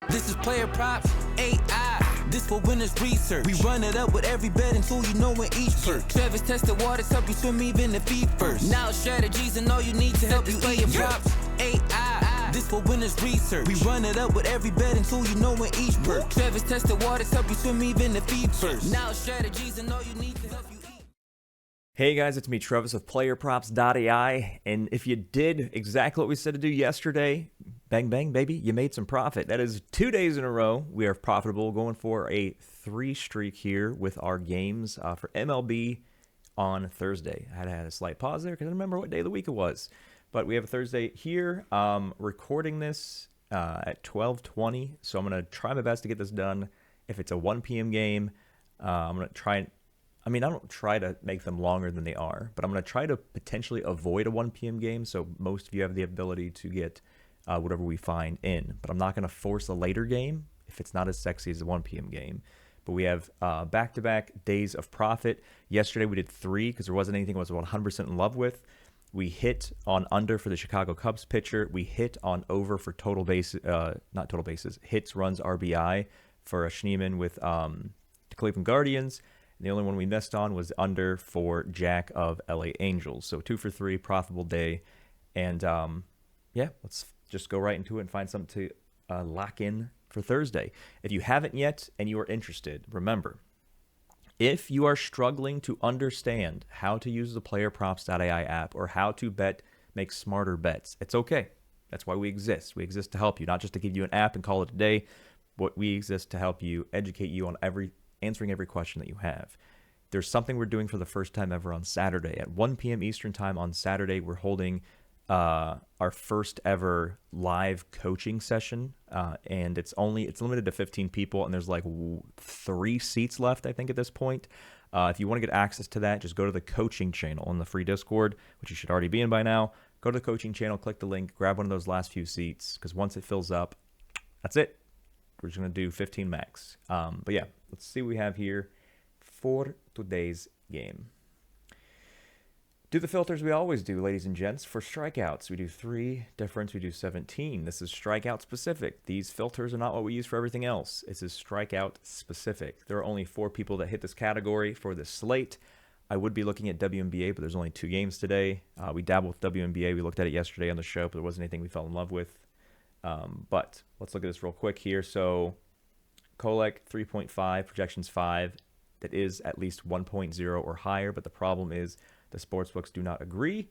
This is PlayerProps.ai. This for winners research. We run it up with every betting tool you know in each perk. Trevor's tested waters help you swim even if feet first. Now strategies and all you need to help you PlayerProps.ai. This for winners research. We run it up with every betting tool you know in each perk. Trevor's tested waters help you swim even if feet first. Now strategies and all you need to help you eat. Hey guys, it's me, Travis with PlayerProps.ai, and if you did exactly what we said to do yesterday, bang bang baby, you made some profit. That is 2 days in a row we are profitable, going for a 3 streak here with our games for MLB on Thursday. I had a slight pause there because I don't remember what day of the week it was, but we have a Thursday here. Recording this at 12:20, so I'm going to try my best to get this done. If it's a 1 p.m. game, I'm going to try. I don't try to make them longer than they are, but I'm going to try to potentially avoid a 1 p.m. game, so most of you have the ability to get whatever we find in. But I'm not going to force a later game if it's not as sexy as a 1 p.m. game. But we have back-to-back days of profit. Yesterday we did 3 because there wasn't anything I was 100% in love with. We hit on under for the Chicago Cubs pitcher. We hit on over for total bases, not total bases, hits, runs, RBI for a Schneemann with the Cleveland Guardians. And the only one we missed on was under for Jack of LA Angels. So 2 for 3, profitable day. And yeah, let's just go right into it and find something to lock in for Thursday. If you haven't yet and you are interested, remember, if you are struggling to understand how to use the PlayerProps.ai app or how to make smarter bets, it's okay. That's why we exist. We exist to help you, not just to give you an app and call it a day. But we exist to help you, educate you on answering every question that you have. There's something we're doing for the first time ever on Saturday. At 1 p.m. Eastern time on Saturday, we're holding our first ever live coaching session. And it's limited to 15 people, and there's like 3 seats left, I think, at this point. If you want to get access to that, just go to the coaching channel on the free Discord, which you should already be in by now. Go to the coaching channel, click the link, grab one of those last few seats, because once it fills up, that's it. We're just going to do 15 max. But yeah, let's see what we have here for today's game. Do the filters we always do, ladies and gents. For strikeouts, we do 3, difference, we do 17. This is strikeout specific. These filters are not what we use for everything else. This is strikeout specific. There are only 4 people that hit this category for this slate. I would be looking at WNBA, but there's only 2 games today. We dabbled with WNBA. We looked at it yesterday on the show, but there wasn't anything we fell in love with. But let's look at this real quick here. So Kolek 3.5, projections 5. That is at least 1.0 or higher, but the problem is the sportsbooks do not agree.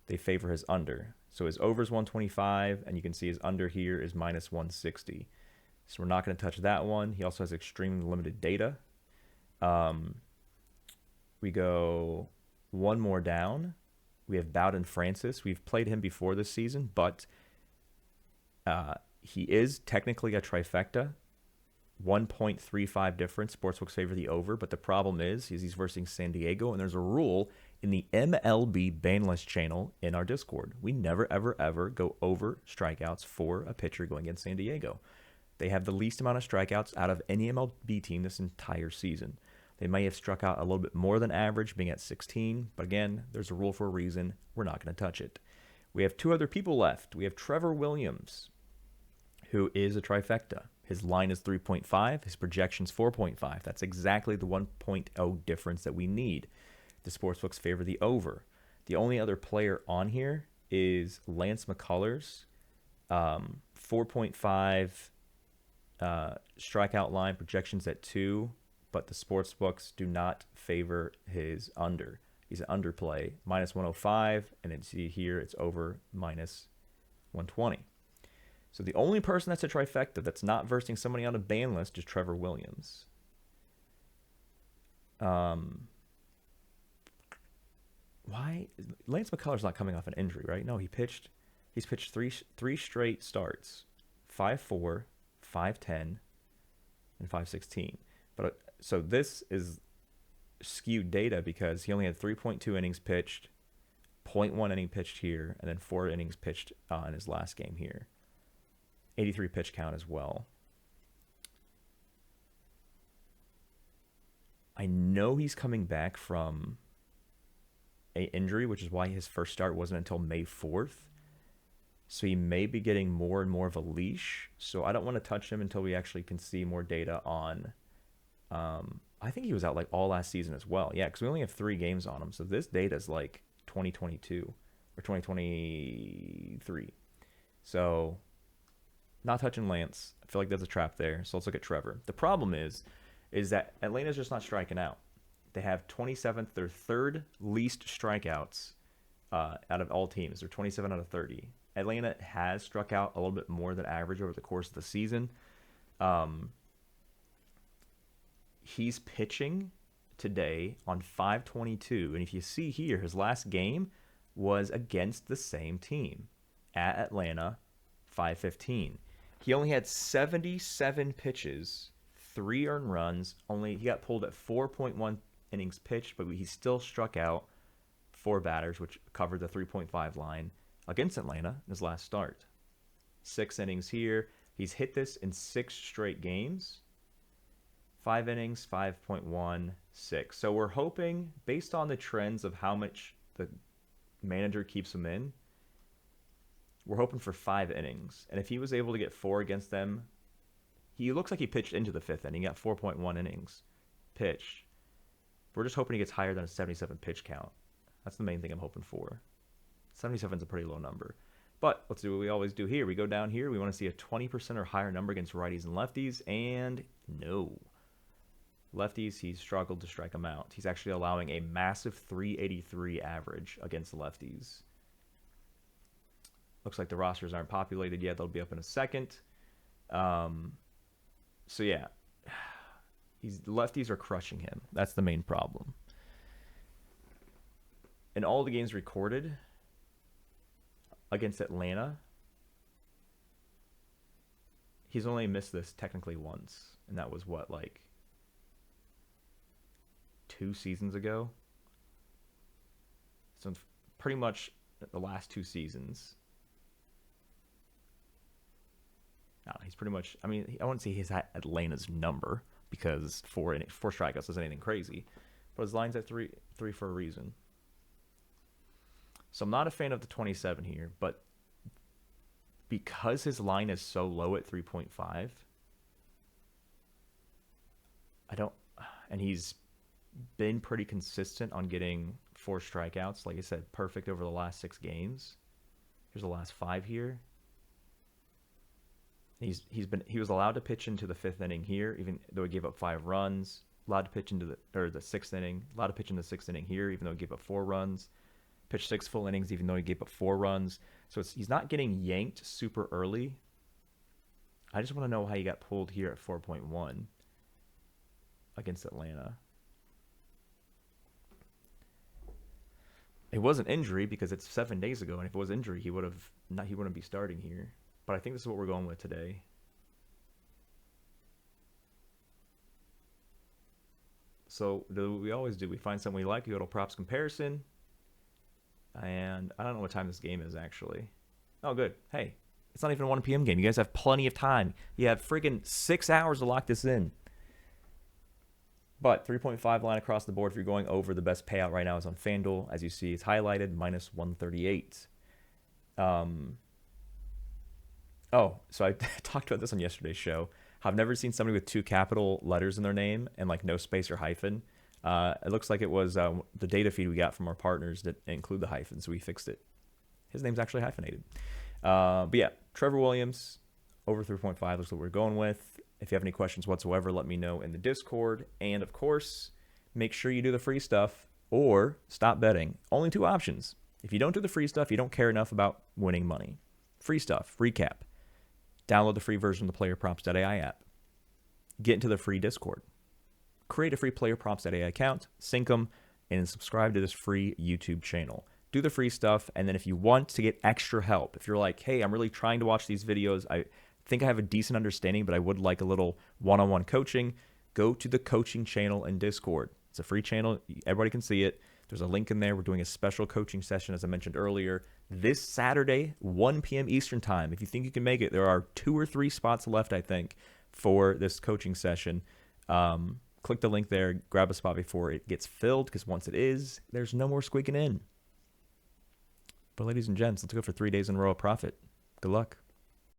They favor his under. So his over is 125, and you can see his under here is minus 160. So we're not going to touch that one. He also has extremely limited data. We go one more down. We have Bowden Francis. We've played him before this season, but he is technically a trifecta. 1.35 difference. Sportsbooks favor the over, but the problem is he's versus San Diego, and there's a rule in the MLB ban list channel in our Discord. We never, ever, ever go over strikeouts for a pitcher going against San Diego. They have the least amount of strikeouts out of any MLB team this entire season. They may have struck out a little bit more than average, being at 16, but again, there's a rule for a reason. We're not going to touch it. We have 2 other people left. We have Trevor Williams, who is a trifecta. His line is 3.5. His projection's 4.5. That's exactly the 1.0 difference that we need. The sportsbooks favor the over. The only other player on here is Lance McCullers, 4.5 strikeout line, projections at 2, but the sportsbooks do not favor his under. He's an underplay, minus 105, and then see here it's over minus 120. So the only person that's a trifecta that's not versing somebody on a ban list is Trevor Williams. Why? Lance McCullers not coming off an injury, right? No, he's pitched 3 straight starts, 5-4, 5-10, and 5-16. But so this is skewed data because he only had 3.2 innings pitched, 0.1 inning pitched here, and then 4 innings pitched in his last game here. 83 pitch count as well. I know he's coming back from an injury, which is why his first start wasn't until May 4th. So he may be getting more and more of a leash. So I don't want to touch him until we actually can see more data on. I think he was out like all last season as well. Yeah, because we only have 3 games on him. So this data is like 2022 or 2023. So not touching Lance. I feel like there's a trap there. So let's look at Trevor. The problem is that Atlanta's just not striking out. They have 27th, their 3rd least strikeouts out of all teams. They're 27 out of 30. Atlanta has struck out a little bit more than average over the course of the season. He's pitching today on 5/22, and if you see here, his last game was against the same team at Atlanta, 5/15. He only had 77 pitches, 3 earned runs. He got pulled at 4.1 innings pitched, but he still struck out 4 batters, which covered the 3.5 line against Atlanta in his last start. 6 innings here. He's hit this in 6 straight games. 5 innings, 5.16. So we're hoping, based on the trends of how much the manager keeps him in, we're hoping for 5 innings. And if he was able to get 4 against them, he looks like he pitched into the 5th inning. He got 4.1 innings pitched. We're just hoping he gets higher than a 77 pitch count. That's the main thing I'm hoping for. 77 is a pretty low number. But let's do what we always do here. We go down here. We want to see a 20% or higher number against righties and lefties. And no. Lefties, he's struggled to strike them out. He's actually allowing a massive 383 average against lefties. Looks like the rosters aren't populated yet. They'll be up in a second. So yeah, lefties are crushing him. That's the main problem. In all the games recorded against Atlanta, he's only missed this technically once, and that was what, like 2 seasons ago? So pretty much the last 2 seasons. No, he's pretty much, I mean, I wouldn't say he's at Atlanta's number because 4 strikeouts isn't anything crazy, but his line's at 3 for a reason. So I'm not a fan of the 27 here, but because his line is so low at 3.5, and he's been pretty consistent on getting 4 strikeouts. Like I said, perfect over the last 6 games. Here's the last 5 here. He was allowed to pitch into the 5th inning here, even though he gave up 5 runs. Allowed to pitch into the 6th inning. Allowed to pitch in the 6th inning here, even though he gave up 4 runs. Pitched 6 full innings, even though he gave up 4 runs. So he's not getting yanked super early. I just want to know how he got pulled here at 4.1 against Atlanta. It was an injury because it's 7 days ago, and if it was injury, he wouldn't be starting here. But I think this is what we're going with today. So we always do. We find something we like, we go to props comparison. And I don't know what time this game is, actually. Oh, good. Hey, it's not even a 1 p.m. game. You guys have plenty of time. You have friggin' 6 hours to lock this in. But 3.5 line across the board if you're going over. The best payout right now is on FanDuel. As you see, it's highlighted, minus 138. Oh, so I talked about this on yesterday's show. I've never seen somebody with 2 capital letters in their name and like no space or hyphen. It looks like it was the data feed we got from our partners that include the hyphen, so we fixed it. His name's actually hyphenated. But yeah, Trevor Williams, over 3.5 looks what we're going with. If you have any questions whatsoever, let me know in the Discord. And of course, make sure you do the free stuff or stop betting. Only 2 options. If you don't do the free stuff, you don't care enough about winning money. Free stuff, recap. Download the free version of the PlayerProps.ai app. Get into the free Discord. Create a free PlayerProps.ai account, sync them, and subscribe to this free YouTube channel. Do the free stuff, and then if you want to get extra help, if you're like, hey, I'm really trying to watch these videos, I think I have a decent understanding, but I would like a little one-on-one coaching, go to the coaching channel in Discord. It's a free channel. Everybody can see it. There's a link in there. We're doing a special coaching session, as I mentioned earlier, this Saturday, 1 p.m. Eastern time. If you think you can make it, there are 2 or 3 spots left, I think, for this coaching session. Click the link there, grab a spot before it gets filled, because once it is, there's no more squeaking in. But ladies and gents, let's go for 3 days in a row of profit. Good luck.